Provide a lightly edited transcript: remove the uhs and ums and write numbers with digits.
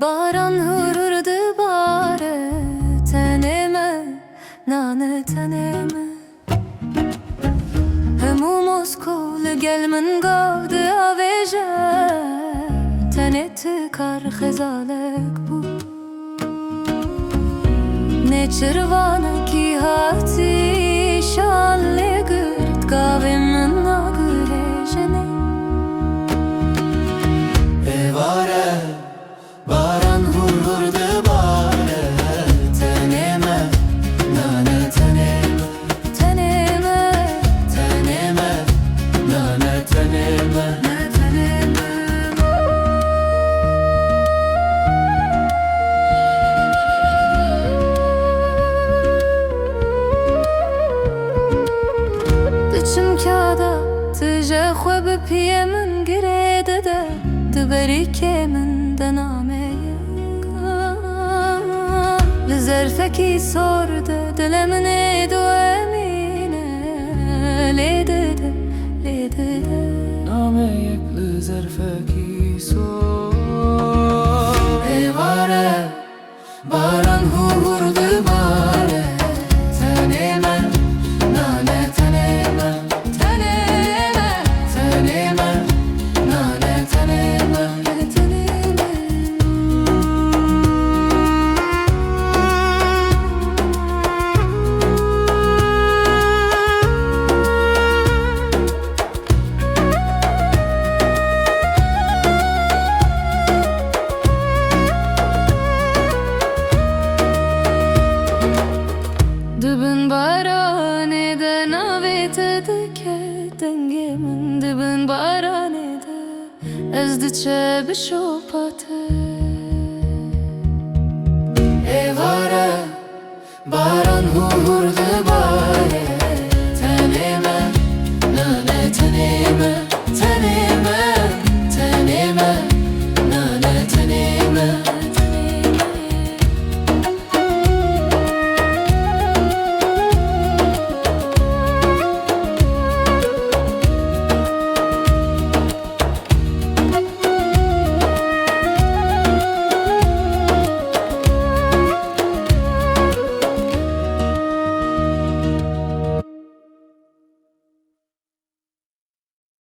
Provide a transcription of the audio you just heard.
Baran hururdu bare teneme nane teneme Hemu moskul gelmen gavdı aveje Tenet kar xezalek bu Ne çırvana ki hati şalle gırt Gavimin agıre jene Evare Baran hururdu bare teneme nane teneme Teneme teneme nane teneme Dçım kâda tije xwe bi piye min girêde de Di berîkê min de nameye Li zerfekî sor de dile min ê doemîne Lê dide, lê dide Nameyek li zerfekî sor Evare Baran hururdu bare teneme nane teneme Teneme, teneme nane teneme teneme Dibin barane de navete dike denge min Dibin barane de ez diçe bişopate Evare Baran hururdu bare teneme nane teneme